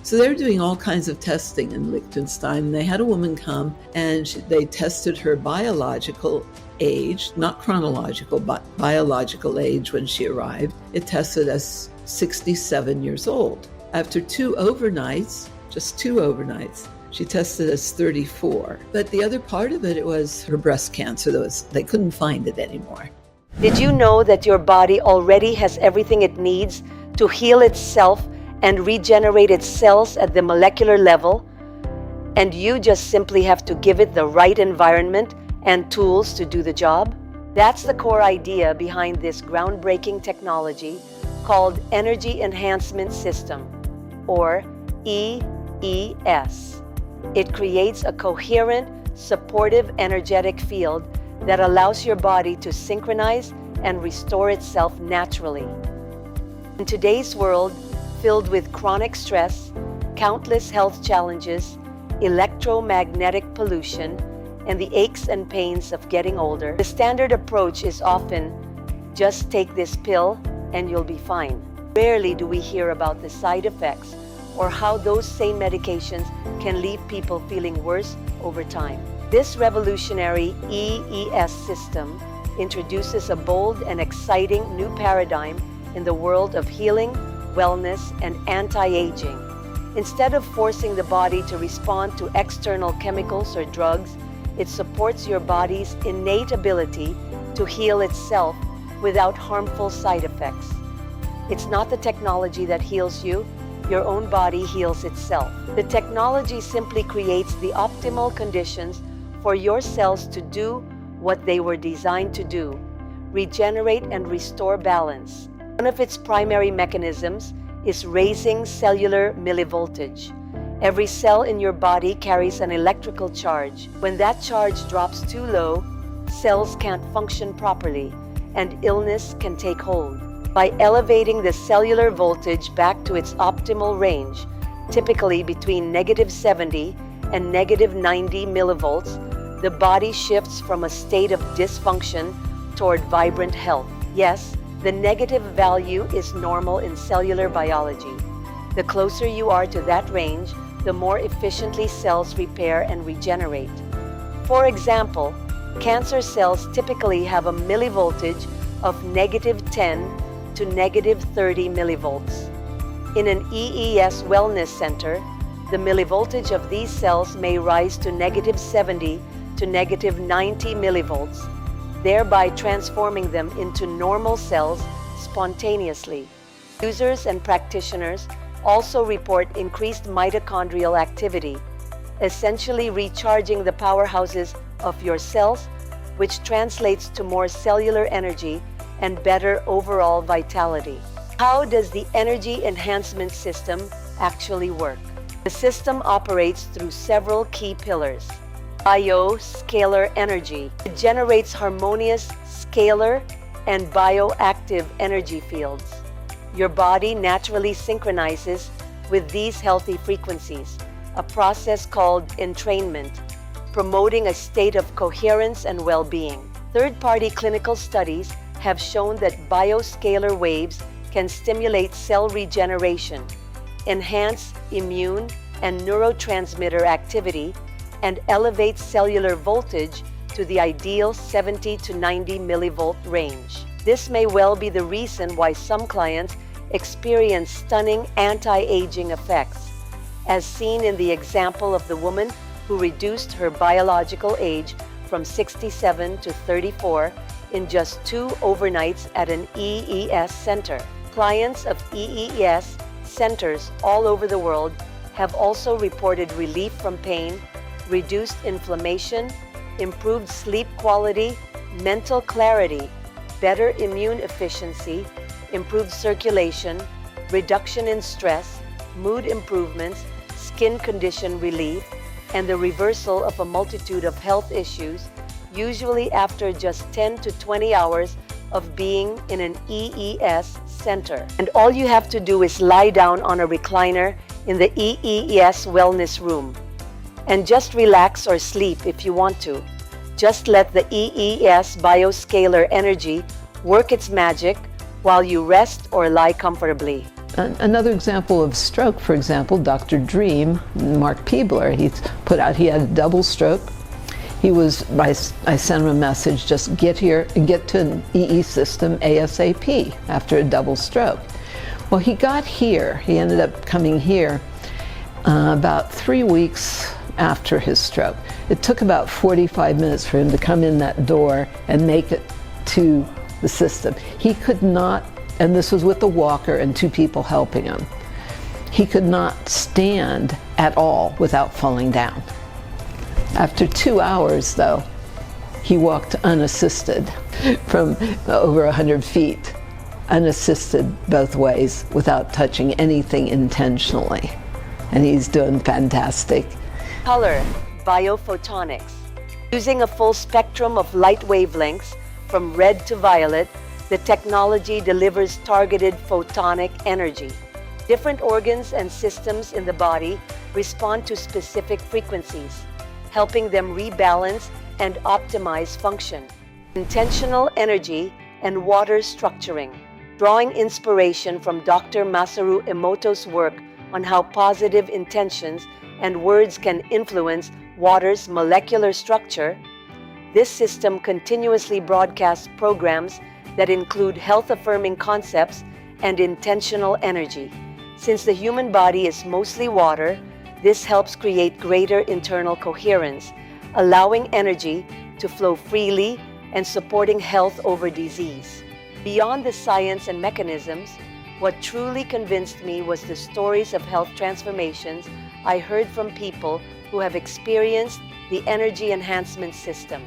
So they were doing all kinds of testing in Liechtenstein. They had a woman come and they tested her biological age, not chronological, but biological age when she arrived. It tested as 67 years old. After just 2 overnights, she tested as 34. But the other part of it was her breast cancer. They couldn't find it anymore. Did you know that your body already has everything it needs to heal itself and regenerate its cells at the molecular level? And you just simply have to give it the right environment and tools to do the job? That's the core idea behind this groundbreaking technology called Energy Enhancement System, or EES. It creates a coherent, supportive energetic field that allows your body to synchronize and restore itself naturally. In today's world, filled with chronic stress, countless health challenges, electromagnetic pollution, and the aches and pains of getting older, the standard approach is often, just take this pill and you'll be fine. Rarely do we hear about the side effects or how those same medications can leave people feeling worse over time. This revolutionary EES system introduces a bold and exciting new paradigm in the world of healing, wellness, and anti-aging. Instead of forcing the body to respond to external chemicals or drugs, it supports your body's innate ability to heal itself without harmful side effects. It's not the technology that heals you, your own body heals itself. The technology simply creates the optimal conditions for your cells to do what they were designed to do: regenerate and restore balance. One of its primary mechanisms is raising cellular millivoltage. Every cell in your body carries an electrical charge. When that charge drops too low, cells can't function properly, and illness can take hold. By elevating the cellular voltage back to its optimal range, typically between -70 and -90 millivolts, the body shifts from a state of dysfunction toward vibrant health. Yes, the negative value is normal in cellular biology. The closer you are to that range, the more efficiently cells repair and regenerate. For example, cancer cells typically have a millivoltage of -10 to -30 millivolts. In an EES wellness center, the millivoltage of these cells may rise to -70 to -90 millivolts, thereby transforming them into normal cells spontaneously. Users and practitioners also report increased mitochondrial activity, essentially recharging the powerhouses of your cells, which translates to more cellular energy and better overall vitality. How does the Energy Enhancement System actually work? The system operates through several key pillars. Bioscalar energy. It generates harmonious scalar and bioactive energy fields. Your body naturally synchronizes with these healthy frequencies, a process called entrainment, promoting a state of coherence and well-being. Third-party clinical studies have shown that bioscalar waves can stimulate cell regeneration, enhance immune and neurotransmitter activity, and elevate cellular voltage to the ideal 70 to 90 millivolt range. This may well be the reason why some clients experience stunning anti-aging effects, as seen in the example of the woman who reduced her biological age from 67 to 34 in just 2 overnights at an EES center. Clients of EES centers all over the world have also reported relief from pain, reduced inflammation, improved sleep quality, mental clarity, better immune efficiency, improved circulation, reduction in stress, mood improvements, skin condition relief, and the reversal of a multitude of health issues, usually after just 10 to 20 hours of being in an EES center. And all you have to do is lie down on a recliner in the EES wellness room and just relax or sleep if you want to. Just let the EES bioscalar energy work its magic while you rest or lie comfortably. Another example of stroke, for example, Dr. Dream, Mark Peebler, he had a double stroke. I sent him a message, just get here and get to an EE system ASAP after a double stroke. Well, he got here, he ended up coming here about 3 weeks after his stroke. It took about 45 minutes for him to come in that door and make it to the system. He could not, and this was with a walker and 2 people helping him, he could not stand at all without falling down. After 2 hours, though, he walked unassisted from over 100 feet, unassisted both ways, without touching anything intentionally. And he's doing fantastic. Color, biophotonics. Using a full spectrum of light wavelengths, from red to violet, the technology delivers targeted photonic energy. Different organs and systems in the body respond to specific frequencies, helping them rebalance and optimize function. Intentional energy and water structuring. Drawing inspiration from Dr. Masaru Emoto's work on how positive intentions and words can influence water's molecular structure, this system continuously broadcasts programs that include health-affirming concepts and intentional energy. Since the human body is mostly water, this helps create greater internal coherence, allowing energy to flow freely and supporting health over disease. Beyond the science and mechanisms, what truly convinced me was the stories of health transformations I heard from people who have experienced the Energy Enhancement System.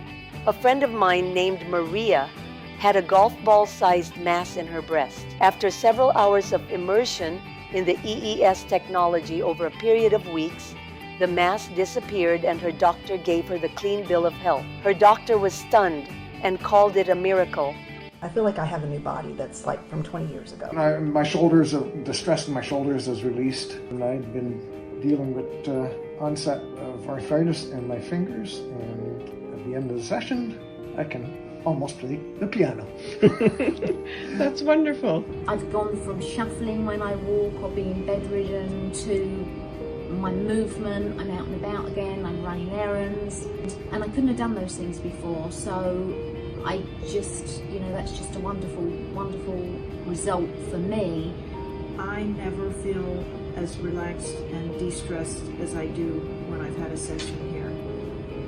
A friend of mine named Maria had a golf ball-sized mass in her breast. After several hours of immersion in the EES technology over a period of weeks, the mass disappeared and her doctor gave her the clean bill of health. Her doctor was stunned and called it a miracle. I feel like I have a new body that's like from 20 years ago. My shoulders, the stress in my shoulders is released, and I've been dealing with onset of arthritis in my fingers, and at the end of the session, I can almost play the piano. That's wonderful. I've gone from shuffling when I walk or being bedridden to my movement. I'm out and about again, I'm running errands, and I couldn't have done those things before, so I just, that's just a wonderful, wonderful result for me. I never feel as relaxed and de-stressed as I do when I've had a session here.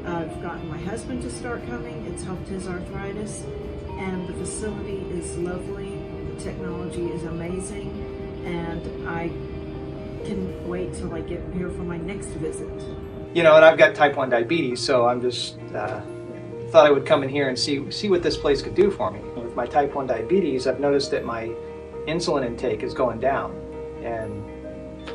I've gotten my husband to start coming, it's helped his arthritis, and the facility is lovely, the technology is amazing, and I can wait till I get here for my next visit. And I've got type 1 diabetes, so I'm just thought I would come in here and see what this place could do for me. With my type 1 diabetes, I've noticed that my insulin intake is going down, and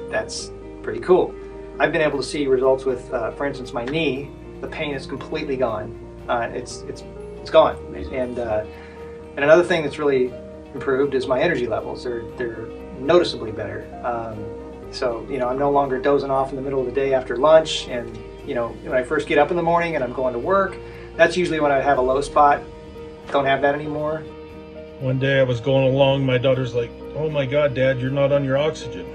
that's pretty cool. I've been able to see results with, for instance, my knee. The pain is completely gone. It's gone. And another thing that's really improved is my energy levels. They're noticeably better. So I'm no longer dozing off in the middle of the day after lunch, and when I first get up in the morning and I'm going to work, that's usually when I have a low spot. Don't have that anymore. One day I was going along, my daughter's like, "Oh my God, Dad, you're not on your oxygen."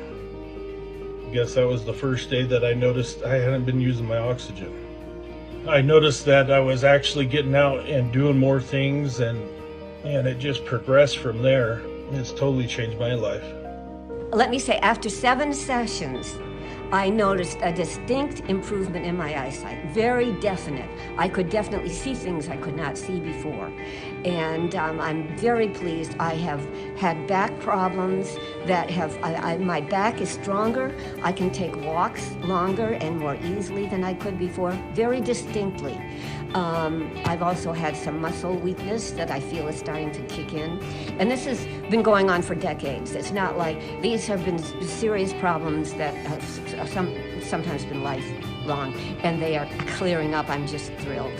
I guess that was the first day that I noticed I hadn't been using my oxygen. I noticed that I was actually getting out and doing more things, and it just progressed from there. It's totally changed my life. Let me say, after 7 sessions, I noticed a distinct improvement in my eyesight, very definite. I could definitely see things I could not see before. And I'm very pleased. I have had back problems that my back is stronger. I can take walks longer and more easily than I could before, very distinctly. I've also had some muscle weakness that I feel is starting to kick in. And this has been going on for decades. It's not like, these have been serious problems that have sometimes been lifelong, and they are clearing up. I'm just thrilled.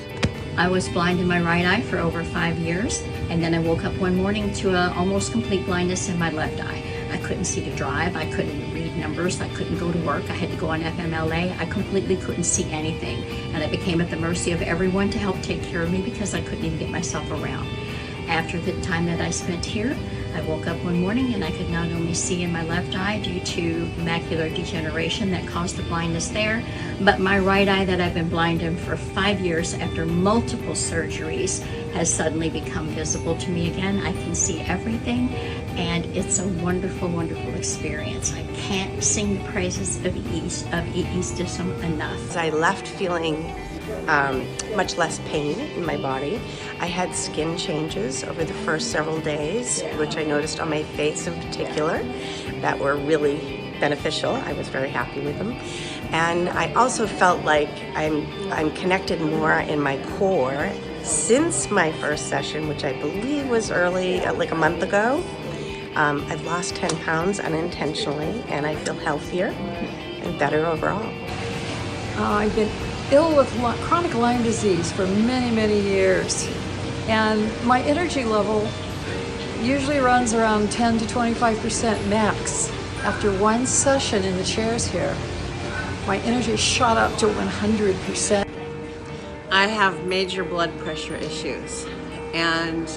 I was blind in my right eye for over 5 years, and then I woke up one morning to almost complete blindness in my left eye. I couldn't see to drive, I couldn't read numbers, I couldn't go to work, I had to go on FMLA, I completely couldn't see anything, and I became at the mercy of everyone to help take care of me because I couldn't even get myself around. After the time that I spent here, I woke up one morning and I could not only see in my left eye due to macular degeneration that caused the blindness there, but my right eye that I've been blind in for 5 years after multiple surgeries has suddenly become visible to me again. I can see everything, and it's a wonderful, wonderful experience. I can't sing the praises of EE system enough. I left feeling much less pain in my body. I had skin changes over the first several days, which I noticed on my face in particular, that were really beneficial. I was very happy with them. And I also felt like I'm connected more in my core since my first session, which I believe was early, like a month ago. I've lost 10 pounds unintentionally, and I feel healthier and better overall. I've been ill with chronic Lyme disease for many, many years, and my energy level usually runs around 10 to 25% max. After one session in the chairs here, my energy shot up to 100%. I have major blood pressure issues, and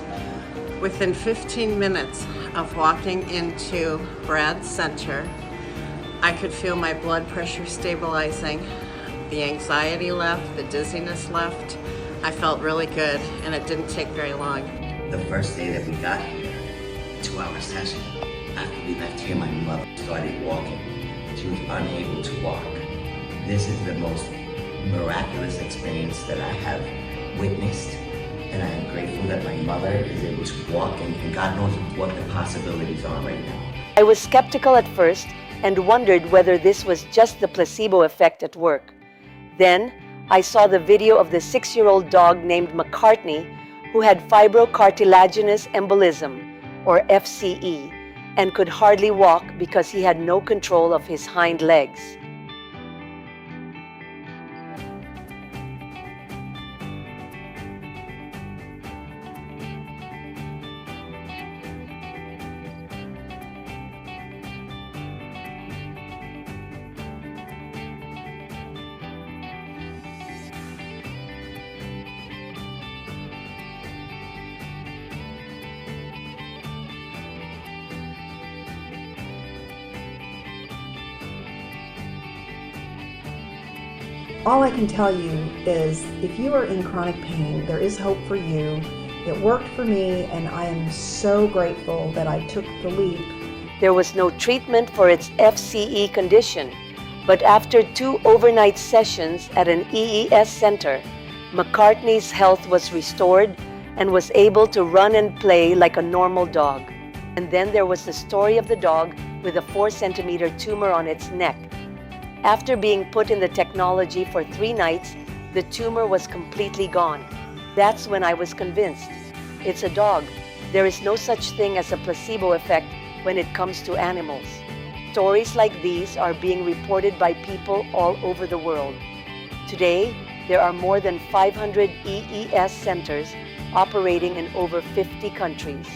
within 15 minutes of walking into Brad's center, I could feel my blood pressure stabilizing. The anxiety left, the dizziness left. I felt really good, and it didn't take very long. The first day that we got here, 2-hour session, after we left here, my mother started walking. She was unable to walk. This is the most miraculous experience that I have witnessed, and I am grateful that my mother is able to walk, and God knows what the possibilities are right now. I was skeptical at first and wondered whether this was just the placebo effect at work. Then, I saw the video of the 6-year-old dog named McCartney who had fibrocartilaginous embolism, or FCE, and could hardly walk because he had no control of his hind legs. All I can tell you is if you are in chronic pain, there is hope for you. It worked for me, and I am so grateful that I took the leap. There was no treatment for its FCE condition, but after 2 overnight sessions at an EES center, McCartney's health was restored and was able to run and play like a normal dog. And then there was the story of the dog with a 4-centimeter tumor on its neck. After being put in the technology for 3 nights, the tumor was completely gone. That's when I was convinced. It's a dog. There is no such thing as a placebo effect when it comes to animals. Stories like these are being reported by people all over the world. Today, there are more than 500 EES centers operating in over 50 countries,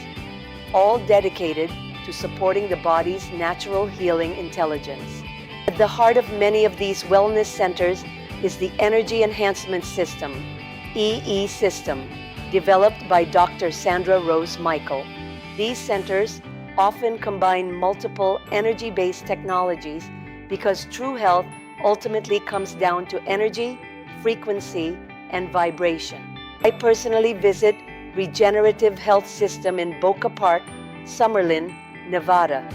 all dedicated to supporting the body's natural healing intelligence. At the heart of many of these wellness centers is the Energy Enhancement System, EE system, developed by Dr. Sandra Rose Michael. These centers often combine multiple energy-based technologies because true health ultimately comes down to energy, frequency, and vibration. I personally visit Regenerative Health System in Boca Park, Summerlin, Nevada.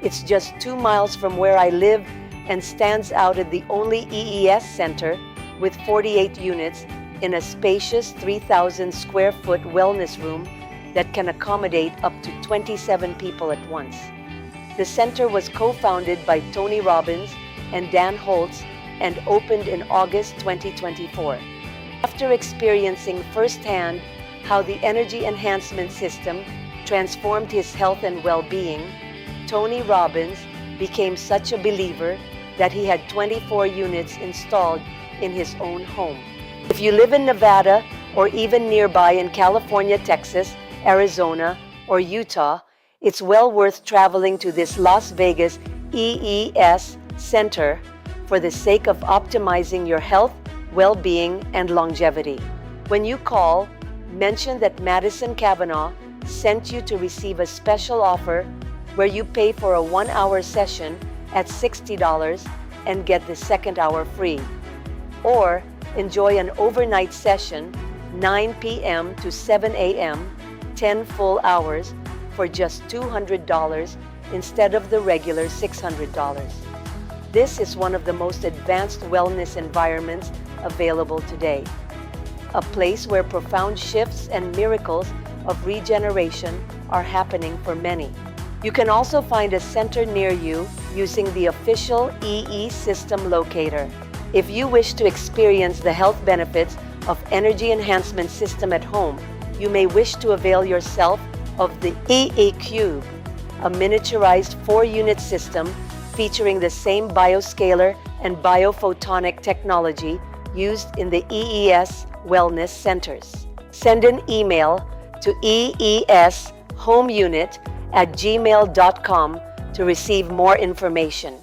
It's just 2 miles from where I live and stands out as the only EES center with 48 units in a spacious 3,000 square foot wellness room that can accommodate up to 27 people at once. The center was co-founded by Tony Robbins and Dan Holtz and opened in August 2024. After experiencing firsthand how the Energy Enhancement System transformed his health and well-being, Tony Robbins became such a believer that he had 24 units installed in his own home. If you live in Nevada or even nearby in California, Texas, Arizona, or Utah, it's well worth traveling to this Las Vegas EES center for the sake of optimizing your health, well-being, and longevity. When you call, mention that Madison Cavanaugh sent you to receive a special offer where you pay for a 1-hour session at $60 and get the second hour free. Or enjoy an overnight session, 9 p.m. to 7 a.m., 10 full hours for just $200 instead of the regular $600. This is one of the most advanced wellness environments available today. A place where profound shifts and miracles of regeneration are happening for many. You can also find a center near you using the official EE System locator. If you wish to experience the health benefits of Energy Enhancement System at home, you may wish to avail yourself of the EE Cube, a miniaturized 4-unit system featuring the same Bioscalar and biophotonic technology used in the EES Wellness Centers. Send an email to eeshomeunit@gmail.com to receive more information.